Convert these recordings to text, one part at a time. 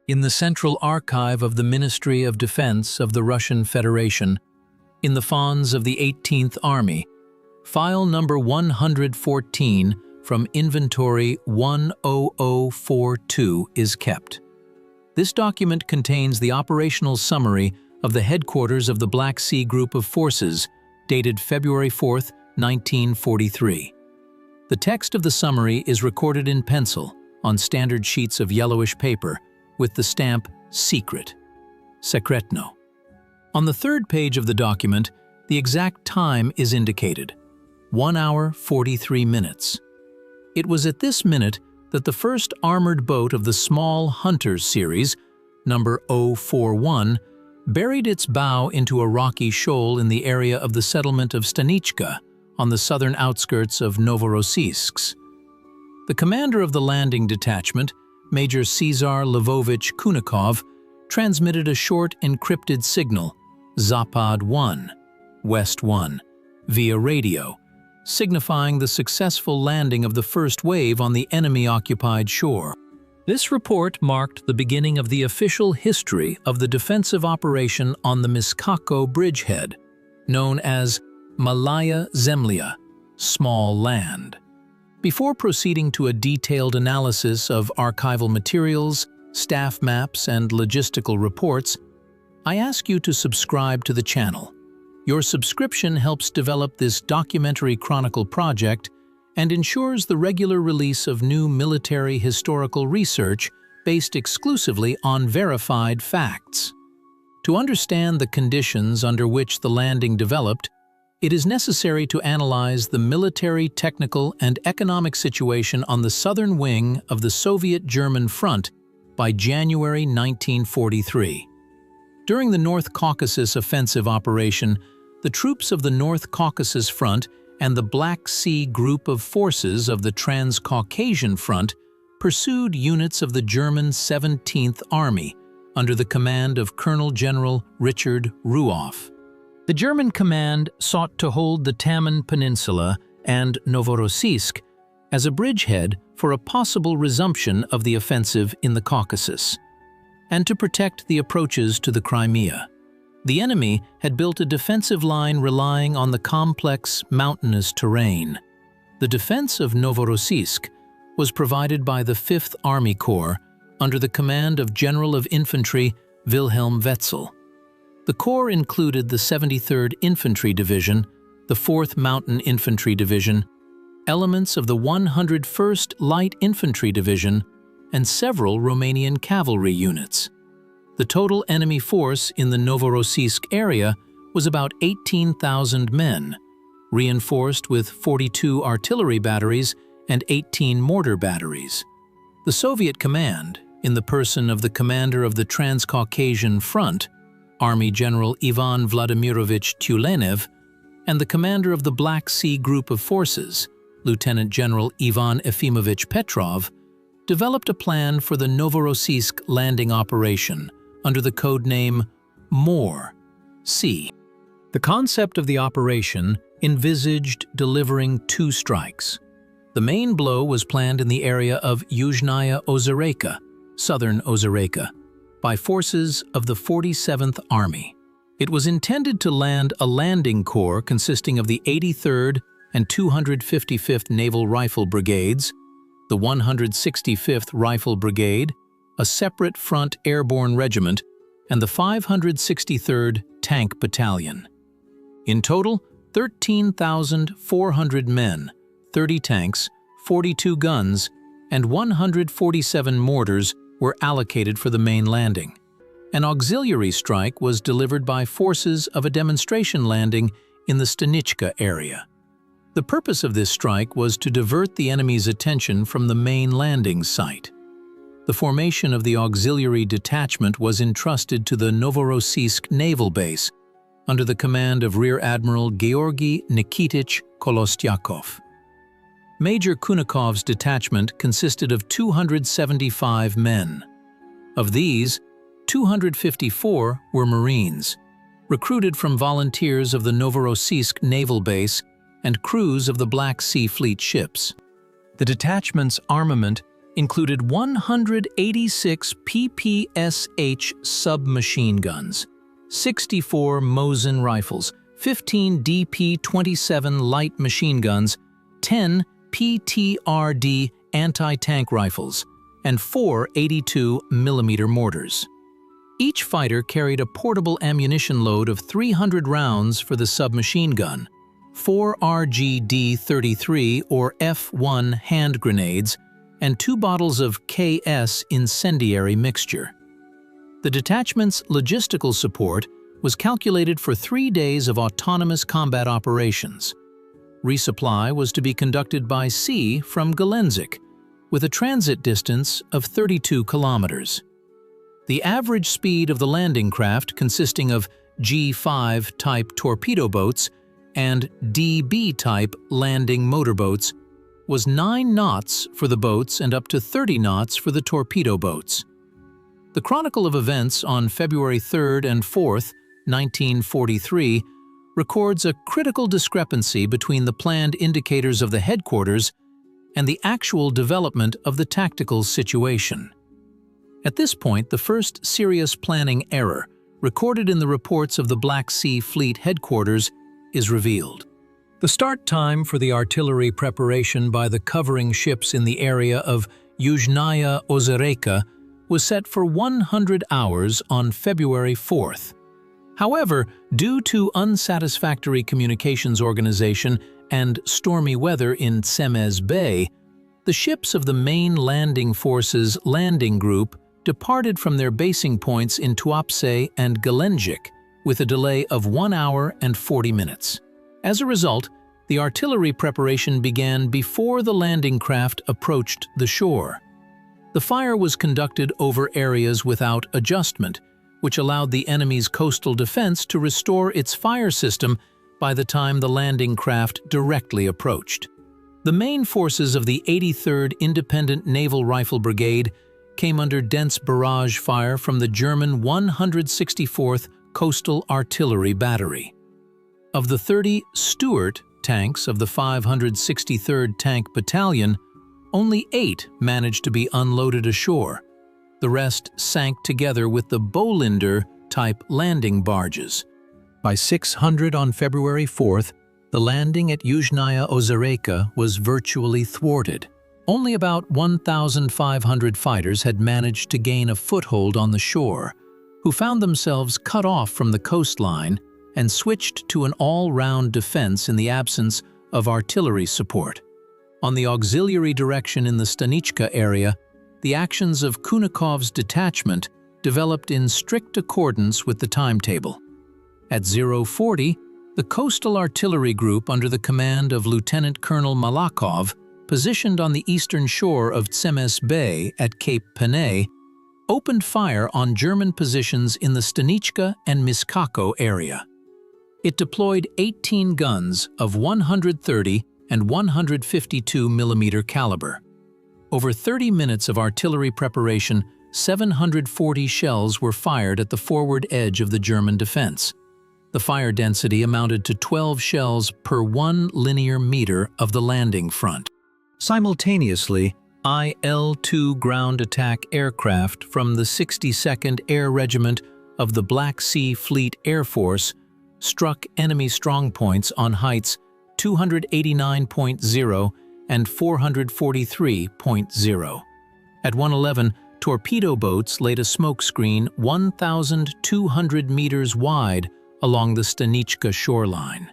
in the Central Archive of the Ministry of Defense of the Russian Federation, in the fonds of the 18th Army, file number 114 from inventory 10042 is kept. This document contains the operational summary of the headquarters of the Black Sea Group of Forces, dated February 4, 1943. The text of the summary is recorded in pencil on standard sheets of yellowish paper with the stamp Secret, Sekretno. On the third page of the document, the exact time is indicated, 1 hour 43 minutes. It was at this minute that the first armored boat of the Small Hunters series, number 041, buried its bow into a rocky shoal in the area of the settlement of Stanichka on the southern outskirts of Novorossiysk. The commander of the landing detachment, Major Cesar Lvovich Kunikov, transmitted a short encrypted signal, Zapad 1, West 1, via radio, signifying the successful landing of the first wave on the enemy-occupied shore. This report marked the beginning of the official history of the defensive operation on the Myskhako bridgehead, known as Malaya Zemlya, Small Land. Before proceeding to a detailed analysis of archival materials, staff maps, and logistical reports, I ask you to subscribe to the channel. Your subscription helps develop this documentary chronicle project and ensures the regular release of new military historical research based exclusively on verified facts. To understand the conditions under which the landing developed, it is necessary to analyze the military, technical, and economic situation on the southern wing of the Soviet-German front by January 1943. During the North Caucasus offensive operation, the troops of the North Caucasus Front and the Black Sea Group of Forces of the Transcaucasian Front pursued units of the German 17th Army under the command of Colonel General Richard Ruoff. The German command sought to hold the Taman Peninsula and Novorossiysk as a bridgehead for a possible resumption of the offensive in the Caucasus, and to protect the approaches to the Crimea. The enemy had built a defensive line relying on the complex mountainous terrain. The defense of Novorossiysk was provided by the 5th Army Corps under the command of General of Infantry Wilhelm Wetzel. The Corps included the 73rd Infantry Division, the 4th Mountain Infantry Division, elements of the 101st Light Infantry Division, and several Romanian cavalry units. The total enemy force in the Novorossiysk area was about 18,000 men, reinforced with 42 artillery batteries and 18 mortar batteries. The Soviet command, in the person of the commander of the Transcaucasian Front, Army General Ivan Vladimirovich Tulenev, and the commander of the Black Sea Group of Forces, Lieutenant General Ivan Efimovich Petrov, developed a plan for the Novorossiysk landing operation under the code name MORE, C. The concept of the operation envisaged delivering 2 strikes. The main blow was planned in the area of Yuzhnaya Ozereka, southern Ozereka, by forces of the 47th Army. It was intended to land a landing corps consisting of the 83rd and 255th Naval Rifle Brigades, the 165th Rifle Brigade, a separate front airborne regiment, and the 563rd Tank Battalion. In total, 13,400 men, 30 tanks, 42 guns, and 147 mortars were allocated for the main landing. An auxiliary strike was delivered by forces of a demonstration landing in the Stanichka area. The purpose of this strike was to divert the enemy's attention from the main landing site. The formation of the auxiliary detachment was entrusted to the Novorossiysk Naval Base under the command of Rear Admiral Georgy Nikitich Kolostyakov. Major Kunikov's detachment consisted of 275 men. Of these, 254 were Marines, recruited from volunteers of the Novorossiysk Naval Base and crews of the Black Sea Fleet ships. The detachment's armament included 186 PPSH submachine guns, 64 Mosin rifles, 15 DP-27 light machine guns, 10 PTRD anti-tank rifles, and 4 82mm mortars. Each fighter carried a portable ammunition load of 300 rounds for the submachine gun, 4 RGD-33 or F1 hand grenades, and 2 bottles of KS incendiary mixture. The detachment's logistical support was calculated for 3 days of autonomous combat operations. Resupply was to be conducted by sea from Gelendzhik, with a transit distance of 32 kilometers. The average speed of the landing craft, consisting of G5 type torpedo boats and DB type landing motorboats, was 9 knots for the boats and up to 30 knots for the torpedo boats. The Chronicle of Events on February 3rd and 4th, 1943, records a critical discrepancy between the planned indicators of the headquarters and the actual development of the tactical situation. At this point, the first serious planning error, recorded in the reports of the Black Sea Fleet headquarters, is revealed. The start time for the artillery preparation by the covering ships in the area of Yuzhnaya Ozereka was set for 100 hours on February 4th. However, due to unsatisfactory communications organization and stormy weather in Tsemez Bay, the ships of the main landing forces landing group departed from their basing points in Tuapse and Gelendzhik with a delay of 1 hour and 40 minutes. As a result, the artillery preparation began before the landing craft approached the shore. The fire was conducted over areas without adjustment, which allowed the enemy's coastal defense to restore its fire system by the time the landing craft directly approached. The main forces of the 83rd Independent Naval Rifle Brigade came under dense barrage fire from the German 164th Coastal Artillery Battery. Of the 30 Stuart tanks of the 563rd Tank Battalion, only 8 managed to be unloaded ashore. The rest sank together with the Bolinder-type landing barges. By 600 on February 4th, the landing at Yuzhnaya Ozereka was virtually thwarted. Only about 1,500 fighters had managed to gain a foothold on the shore, who found themselves cut off from the coastline and switched to an all-round defense in the absence of artillery support. On the auxiliary direction in the Stanichka area, the actions of Kunikov's detachment developed in strict accordance with the timetable. At 0:40, the Coastal Artillery Group under the command of Lieutenant Colonel Malakov, positioned on the eastern shore of Tsemez Bay at Cape Panay, opened fire on German positions in the Stanichka and Myskhako area. It deployed 18 guns of 130 and 152mm caliber. Over 30 minutes of artillery preparation, 740 shells were fired at the forward edge of the German defense. The fire density amounted to 12 shells per 1 linear meter of the landing front. Simultaneously, IL-2 ground attack aircraft from the 62nd Air Regiment of the Black Sea Fleet Air Force struck enemy strongpoints on heights 289.0 and 443.0. At 1:11, torpedo boats laid a smokescreen 1,200 meters wide along the Stanichka shoreline.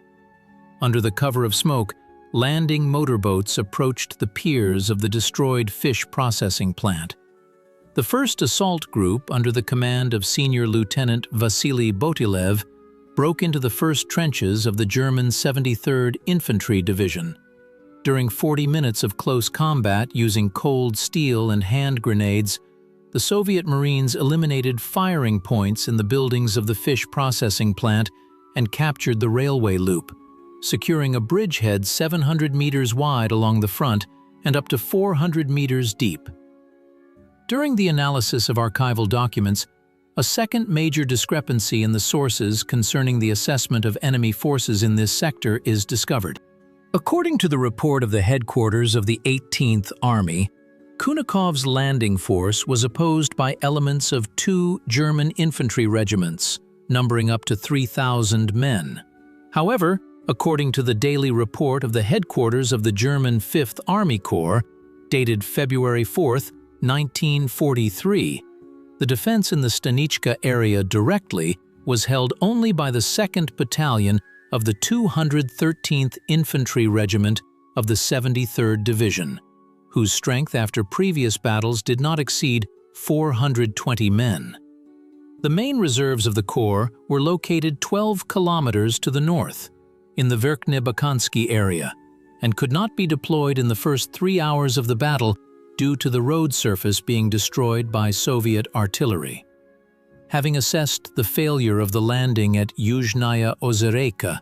Under the cover of smoke, landing motorboats approached the piers of the destroyed fish processing plant. The first assault group, under the command of Senior Lieutenant Vasily Botilev, broke into the first trenches of the German 73rd Infantry Division. During 40 minutes of close combat using cold steel and hand grenades, the Soviet Marines eliminated firing points in the buildings of the fish processing plant and captured the railway loop, securing a bridgehead 700 meters wide along the front and up to 400 meters deep. During the analysis of archival documents, a second major discrepancy in the sources concerning the assessment of enemy forces in this sector is discovered. According to the report of the headquarters of the 18th Army, Kunikov's landing force was opposed by elements of 2 German infantry regiments, numbering up to 3,000 men. However, according to the daily report of the headquarters of the German 5th Army Corps, dated February 4, 1943, the defense in the Stanička area directly was held only by the 2nd Battalion of the 213th Infantry Regiment of the 73rd Division, whose strength after previous battles did not exceed 420 men. The main reserves of the Corps were located 12 kilometers to the north, in the Verkhne Bakanski area, and could not be deployed in the first 3 hours of the battle due to the road surface being destroyed by Soviet artillery. Having assessed the failure of the landing at Yuzhnaya Ozereka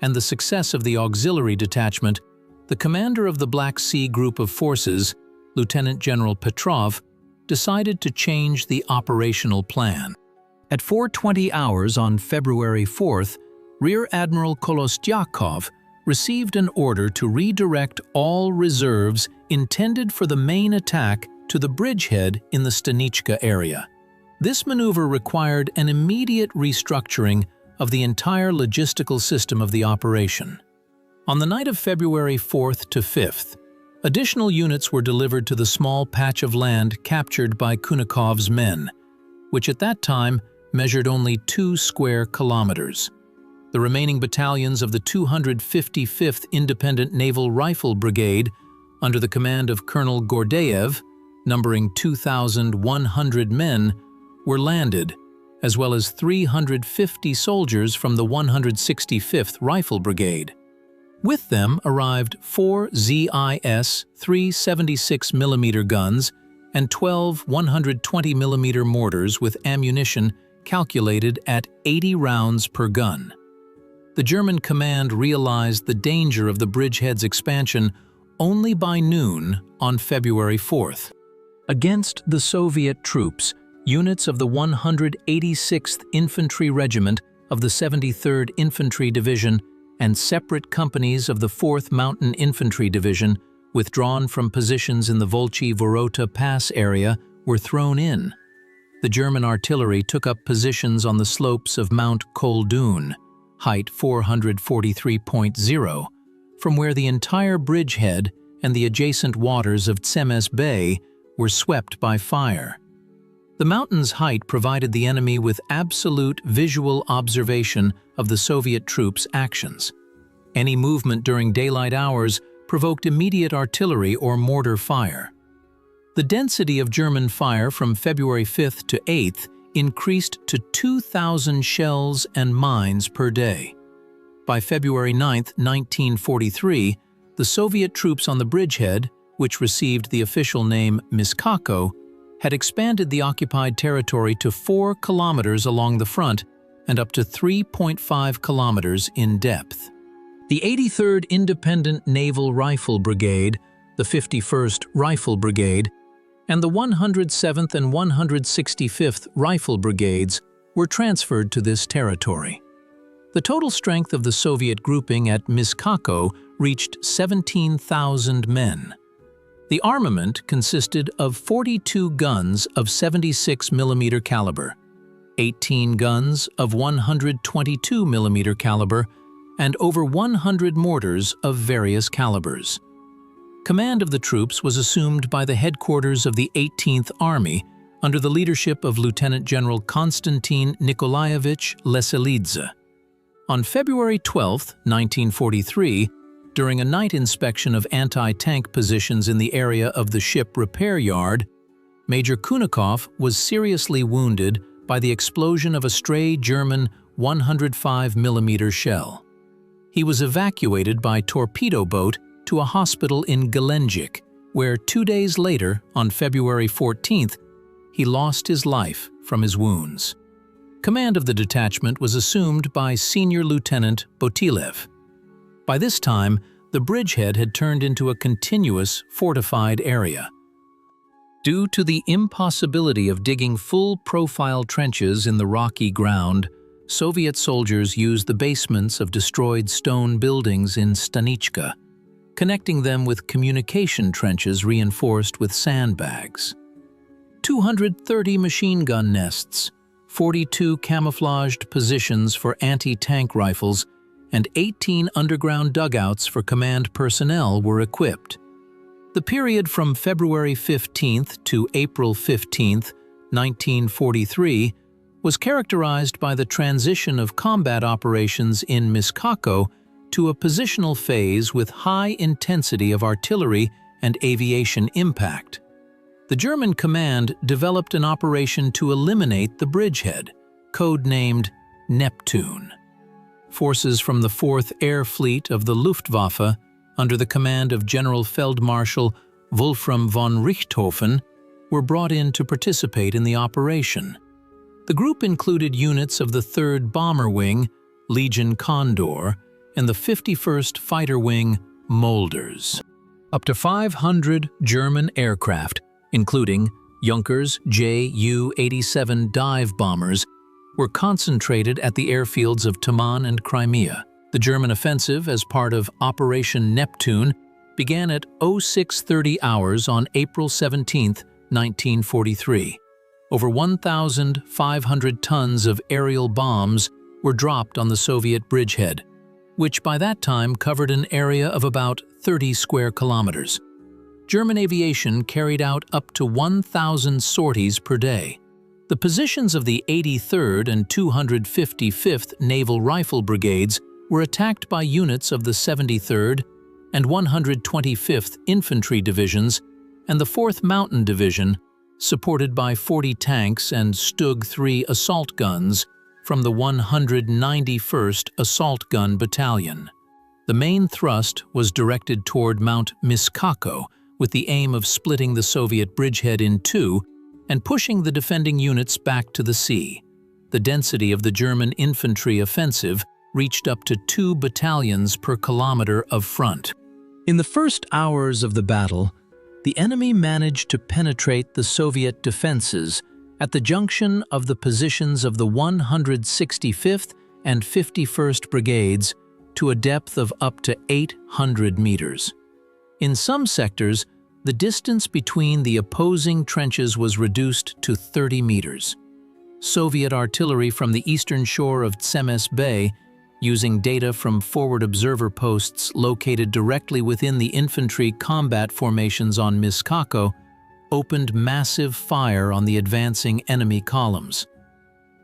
and the success of the auxiliary detachment, the commander of the Black Sea Group of Forces, Lieutenant General Petrov, decided to change the operational plan. At 4:20 hours on February 4th, Rear Admiral Kolostyakov received an order to redirect all reserves intended for the main attack to the bridgehead in the Stanička area. This maneuver required an immediate restructuring of the entire logistical system of the operation. On the night of February 4th to 5th, additional units were delivered to the small patch of land captured by Kunikov's men, which at that time measured only 2 square kilometers. The remaining battalions of the 255th Independent Naval Rifle Brigade, under the command of Colonel Gordeyev, numbering 2,100 men, were landed, as well as 350 soldiers from the 165th Rifle Brigade. With them arrived 4 ZIS 376mm guns and 12 120mm mortars with ammunition calculated at 80 rounds per gun. The German command realized the danger of the bridgehead's expansion only by noon on February 4th. Against the Soviet troops, units of the 186th Infantry Regiment of the 73rd Infantry Division and separate companies of the 4th Mountain Infantry Division, withdrawn from positions in the Volchi Vorota Pass area, were thrown in. The German artillery took up positions on the slopes of Mount Koldun, height 443.0, from where the entire bridgehead and the adjacent waters of Tsemes Bay were swept by fire. The mountain's height provided the enemy with absolute visual observation of the Soviet troops' actions. Any movement during daylight hours provoked immediate artillery or mortar fire. The density of German fire from February 5th to 8th increased to 2,000 shells and mines per day. By February 9, 1943, the Soviet troops on the bridgehead, which received the official name Myskhako, had expanded the occupied territory to 4 kilometers along the front and up to 3.5 kilometers in depth. The 83rd Independent Naval Rifle Brigade, the 51st Rifle Brigade, and the 107th and 165th Rifle Brigades were transferred to this territory. The total strength of the Soviet grouping at Myskhako reached 17,000 men. The armament consisted of 42 guns of 76mm caliber, 18 guns of 122mm caliber, and over 100 mortars of various calibers. Command of the troops was assumed by the headquarters of the 18th Army under the leadership of Lieutenant General Konstantin Nikolaevich Leselidze. On February 12, 1943, during a night inspection of anti-tank positions in the area of the ship repair yard, Major Kunikov was seriously wounded by the explosion of a stray German 105mm shell. He was evacuated by torpedo boat to a hospital in Gelendzhik, where 2 days later, on February 14th, he lost his life from his wounds. Command of the detachment was assumed by Senior Lieutenant Botilev. By this time, the bridgehead had turned into a continuous, fortified area. Due to the impossibility of digging full-profile trenches in the rocky ground, Soviet soldiers used the basements of destroyed stone buildings in Stanička. connecting them with communication trenches reinforced with sandbags. 230 machine gun nests, 42 camouflaged positions for anti-tank rifles, and 18 underground dugouts for command personnel were equipped. The period from February 15th to April 15th, 1943, was characterized by the transition of combat operations in Myskhako to a positional phase with high intensity of artillery and aviation impact. The German command developed an operation to eliminate the bridgehead, code-named Neptune. Forces from the 4th Air Fleet of the Luftwaffe, under the command of General Feldmarschall Wolfram von Richthofen, were brought in to participate in the operation. The group included units of the 3rd Bomber Wing, Legion Condor, and the 51st Fighter Wing, Molders. Up to 500 German aircraft, including Junkers Ju-87 dive bombers, were concentrated at the airfields of Taman and Crimea. The German offensive, as part of Operation Neptune, began at 0630 hours on April 17, 1943. Over 1,500 tons of aerial bombs were dropped on the Soviet bridgehead, which by that time covered an area of about 30 square kilometers. German aviation carried out up to 1,000 sorties per day. The positions of the 83rd and 255th Naval Rifle Brigades were attacked by units of the 73rd and 125th Infantry Divisions and the 4th Mountain Division, supported by 40 tanks and Stug-3 assault guns from the 191st Assault Gun Battalion. The main thrust was directed toward Mount Myskhako with the aim of splitting the Soviet bridgehead in two and pushing the defending units back to the sea. The density of the German infantry offensive reached up to 2 battalions per kilometer of front. In the first hours of the battle, the enemy managed to penetrate the Soviet defenses at the junction of the positions of the 165th and 51st Brigades to a depth of up to 800 meters. In some sectors, the distance between the opposing trenches was reduced to 30 meters. Soviet artillery from the eastern shore of Tsemes Bay, using data from forward observer posts located directly within the infantry combat formations on Myskhako, opened massive fire on the advancing enemy columns.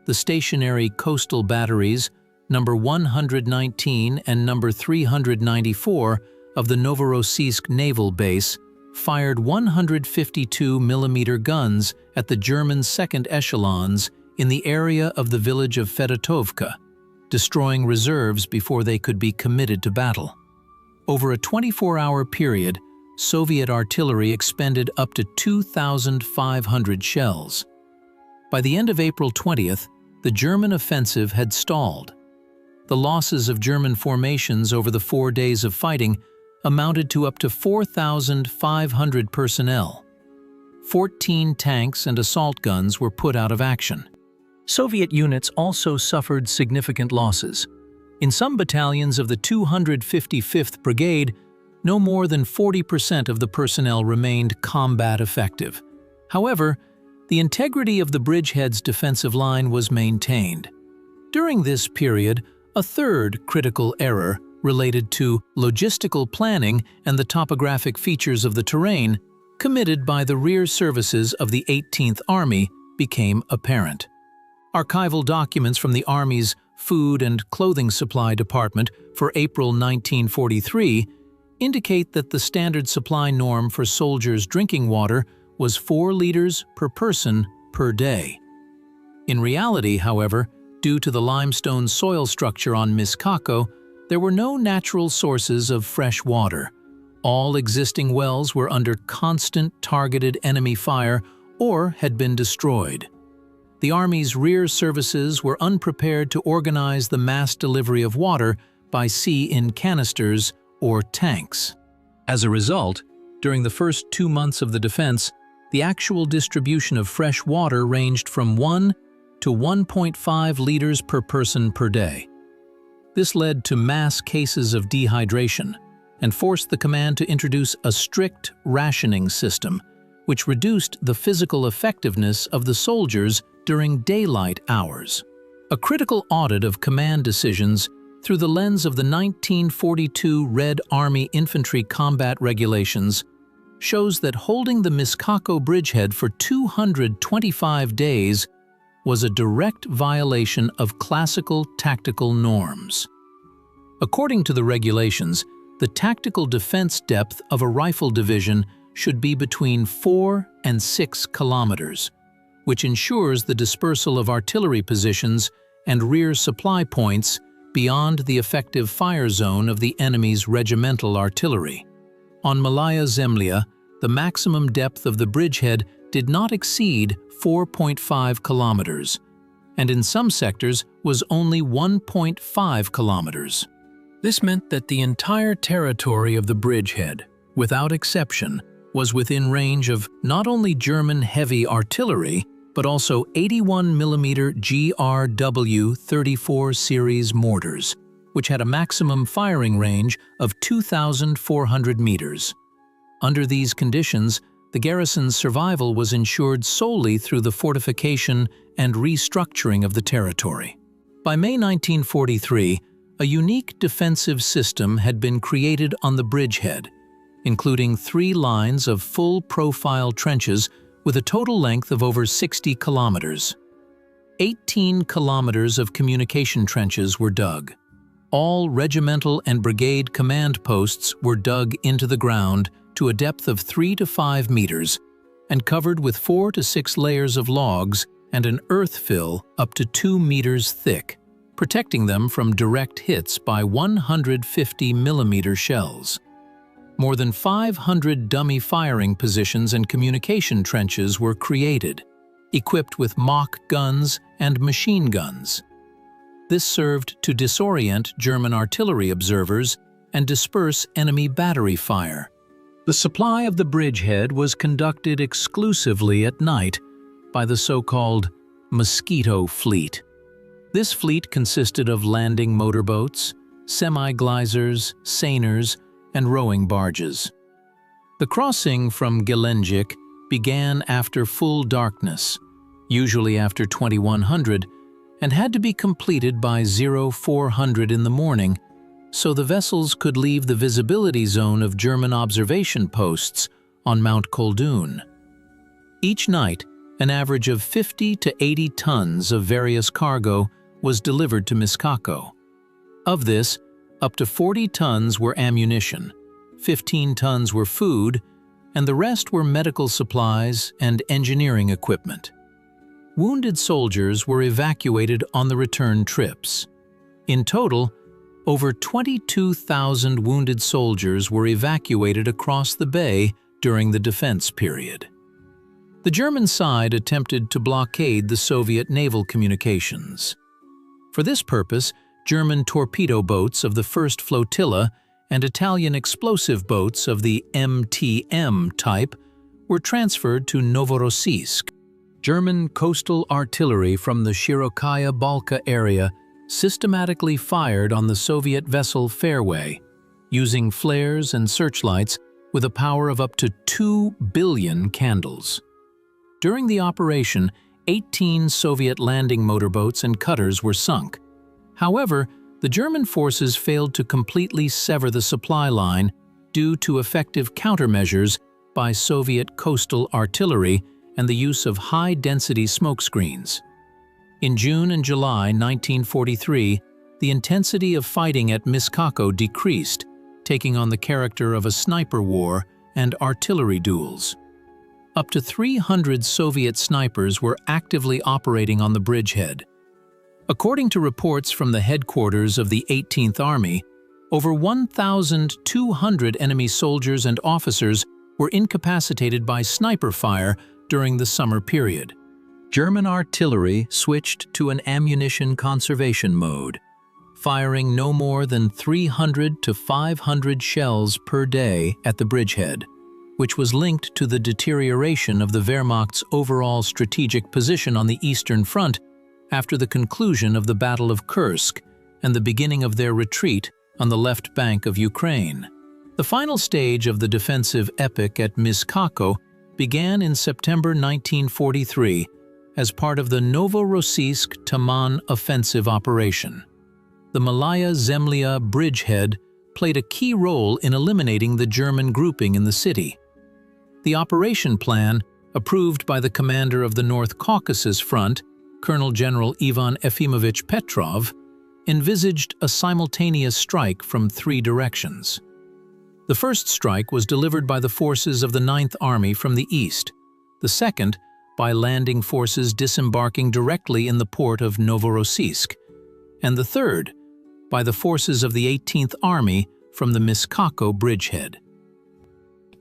The stationary coastal batteries, number 119 and number 394 of the Novorossiysk naval base, fired 152mm guns at the German second echelons in the area of the village of Fedotovka, destroying reserves before they could be committed to battle. Over a 24-hour period, Soviet artillery expended up to 2,500 shells. By the end of April 20th, the German offensive had stalled. The losses of German formations over the 4 days of fighting amounted to up to 4,500 personnel. 14 tanks and assault guns were put out of action. Soviet units also suffered significant losses. In some battalions of the 255th Brigade, no more than 40% of the personnel remained combat effective. However, the integrity of the bridgehead's defensive line was maintained. During this period, a third critical error related to logistical planning and the topographic features of the terrain committed by the rear services of the 18th Army became apparent. Archival documents from the Army's Food and Clothing Supply Department for April 1943 indicate that the standard supply norm for soldiers' drinking water was 4 liters per person per day. In reality, however, due to the limestone soil structure on Myskhako, there were no natural sources of fresh water. All existing wells were under constant targeted enemy fire or had been destroyed. The Army's rear services were unprepared to organize the mass delivery of water by sea in canisters or tanks. As a result, during the first 2 months of the defense, the actual distribution of fresh water ranged from 1 to 1.5 liters per person per day. This led to mass cases of dehydration, and forced the command to introduce a strict rationing system, which reduced the physical effectiveness of the soldiers during daylight hours. A critical audit of command decisions through the lens of the 1942 Red Army Infantry Combat Regulations shows that holding the Myskhako bridgehead for 225 days was a direct violation of classical tactical norms. According to the regulations, the tactical defense depth of a rifle division should be between 4 and 6 kilometers, which ensures the dispersal of artillery positions and rear supply points beyond the effective fire zone of the enemy's regimental artillery. On Malaya Zemlya, the maximum depth of the bridgehead did not exceed 4.5 kilometers, and in some sectors was only 1.5 kilometers. This meant that the entire territory of the bridgehead, without exception, was within range of not only German heavy artillery, but also 81mm GRW-34 series mortars, which had a maximum firing range of 2,400 meters. Under these conditions, the garrison's survival was ensured solely through the fortification and restructuring of the territory. By May 1943, a unique defensive system had been created on the bridgehead, including 3 lines of full-profile trenches with a total length of over 60 kilometers. 18 kilometers of communication trenches were dug. All regimental and brigade command posts were dug into the ground to a depth of 3 to 5 meters and covered with 4 to 6 layers of logs and an earth fill up to 2 meters thick, protecting them from direct hits by 150mm shells. More than 500 dummy firing positions and communication trenches were created, equipped with mock guns and machine guns. This served to disorient German artillery observers and disperse enemy battery fire. The supply of the bridgehead was conducted exclusively at night by the so-called Mosquito Fleet. This fleet consisted of landing motorboats, semi-gleisers, seiners, and rowing barges. The crossing from Gelendzhik began after full darkness, usually after 2100, and had to be completed by 0400 in the morning, so the vessels could leave the visibility zone of German observation posts on Mount Koldun. Each night, an average of 50 to 80 tons of various cargo was delivered to Myskhako. Of this, up to 40 tons were ammunition, 15 tons were food, and the rest were medical supplies and engineering equipment. Wounded soldiers were evacuated on the return trips. In total, over 22,000 wounded soldiers were evacuated across the bay during the defense period. The German side attempted to blockade the Soviet naval communications. For this purpose, German torpedo boats of the 1st Flotilla and Italian explosive boats of the MTM type were transferred to Novorossiysk. German coastal artillery from the Shirokaya Balka area systematically fired on the Soviet vessel Fairway, using flares and searchlights with a power of up to 2 billion candles. During the operation, 18 Soviet landing motorboats and cutters were sunk. However, the German forces failed to completely sever the supply line due to effective countermeasures by Soviet coastal artillery and the use of high-density smokescreens. In June and July 1943, the intensity of fighting at Myskhako decreased, taking on the character of a sniper war and artillery duels. Up to 300 Soviet snipers were actively operating on the bridgehead. According to reports from the headquarters of the 18th Army, over 1,200 enemy soldiers and officers were incapacitated by sniper fire during the summer period. German artillery switched to an ammunition conservation mode, firing no more than 300 to 500 shells per day at the bridgehead, which was linked to the deterioration of the Wehrmacht's overall strategic position on the Eastern Front after the conclusion of the Battle of Kursk and the beginning of their retreat on the left bank of Ukraine. The final stage of the defensive epic at Myskhako began in September 1943 as part of the Novorossiysk Taman offensive operation. The Malaya Zemlya bridgehead played a key role in eliminating the German grouping in the city. The operation plan, approved by the commander of the North Caucasus Front, Colonel General Ivan Efimovich Petrov, envisaged a simultaneous strike from 3 directions. The first strike was delivered by the forces of the 9th Army from the east, the second by landing forces disembarking directly in the port of Novorossiysk, and the third by the forces of the 18th Army from the Myskhako bridgehead.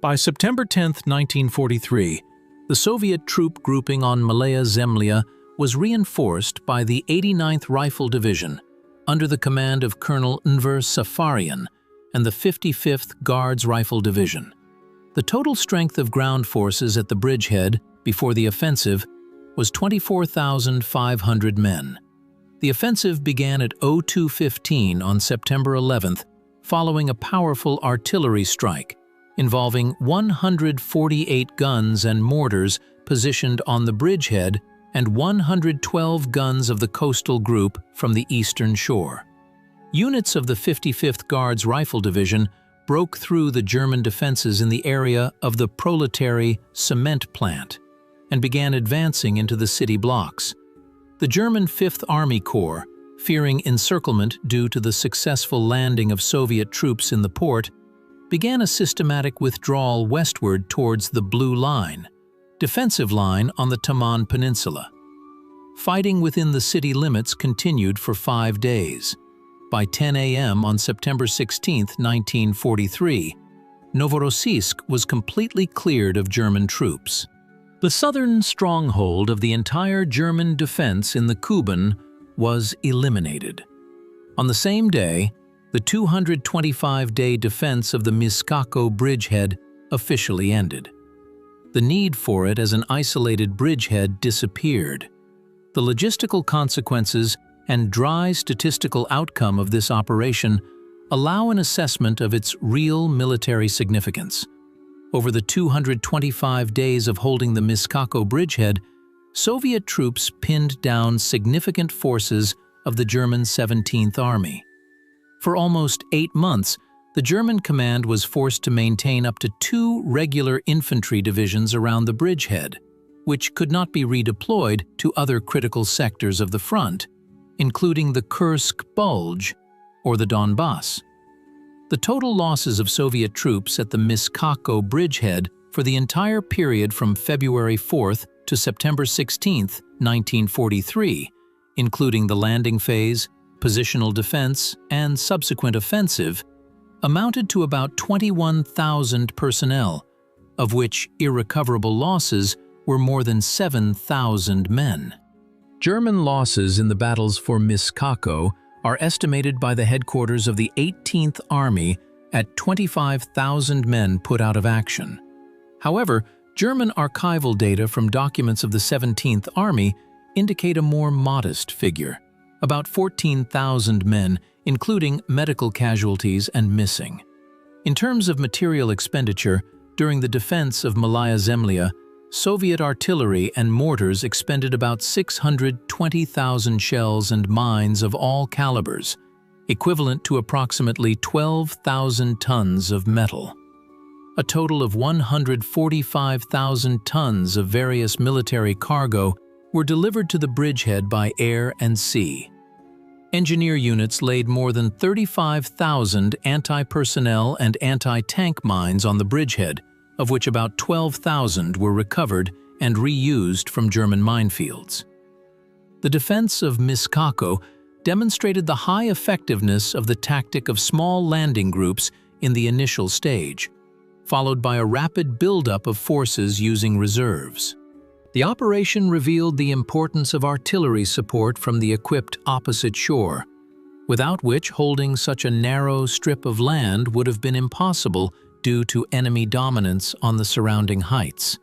By September 10, 1943, the Soviet troop grouping on Malaya Zemlya was reinforced by the 89th Rifle Division under the command of Colonel Enver Safarian and the 55th Guards Rifle Division. The total strength of ground forces at the bridgehead before the offensive was 24,500 men. The offensive began at 02:15 on September 11th, following a powerful artillery strike involving 148 guns and mortars positioned on the bridgehead and 112 guns of the coastal group from the eastern shore. Units of the 55th Guards Rifle Division broke through the German defenses in the area of the Proletary cement plant and began advancing into the city blocks. The German 5th Army Corps, fearing encirclement due to the successful landing of Soviet troops in the port, began a systematic withdrawal westward towards the Blue Line, defensive line on the Taman Peninsula. Fighting within the city limits continued for 5 days. By 10 a.m. on September 16, 1943, Novorossiysk was completely cleared of German troops. The southern stronghold of the entire German defense in the Kuban was eliminated. On the same day, the 225-day defense of the Myskhako bridgehead officially ended. The need for it as an isolated bridgehead disappeared. The logistical consequences and dry statistical outcome of this operation allow an assessment of its real military significance. Over the 225 days of holding the Myskhako bridgehead, Soviet troops pinned down significant forces of the German 17th Army. For almost 8 months, the German command was forced to maintain up to 2 regular infantry divisions around the bridgehead, which could not be redeployed to other critical sectors of the front, including the Kursk Bulge or the Donbass. The total losses of Soviet troops at the Myskhako bridgehead for the entire period from February 4th to September 16th, 1943, including the landing phase, positional defense, and subsequent offensive, amounted to about 21,000 personnel, of which irrecoverable losses were more than 7,000 men. German losses in the battles for Myskhako are estimated by the headquarters of the 18th Army at 25,000 men put out of action. However, German archival data from documents of the 17th Army indicate a more modest figure, about 14,000 men, including medical casualties and missing. In terms of material expenditure, during the defense of Malaya Zemlya, Soviet artillery and mortars expended about 620,000 shells and mines of all calibers, equivalent to approximately 12,000 tons of metal. A total of 145,000 tons of various military cargo were delivered to the bridgehead by air and sea. Engineer units laid more than 35,000 anti-personnel and anti-tank mines on the bridgehead, of which about 12,000 were recovered and reused from German minefields. The defense of Myskhako demonstrated the high effectiveness of the tactic of small landing groups in the initial stage, followed by a rapid buildup of forces using reserves. The operation revealed the importance of artillery support from the equipped opposite shore, without which holding such a narrow strip of land would have been impossible due to enemy dominance on the surrounding heights.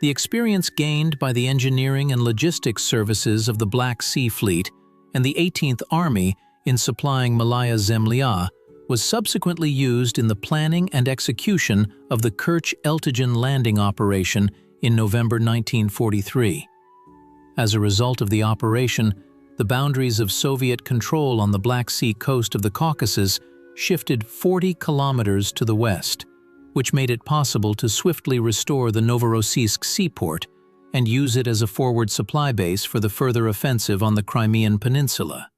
The experience gained by the engineering and logistics services of the Black Sea Fleet and the 18th Army in supplying Malaya Zemlya was subsequently used in the planning and execution of the Kerch-Eltigen landing operation in November 1943. As a result of the operation, the boundaries of Soviet control on the Black Sea coast of the Caucasus shifted 40 kilometers to the west, which made it possible to swiftly restore the Novorossiysk seaport and use it as a forward supply base for the further offensive on the Crimean Peninsula.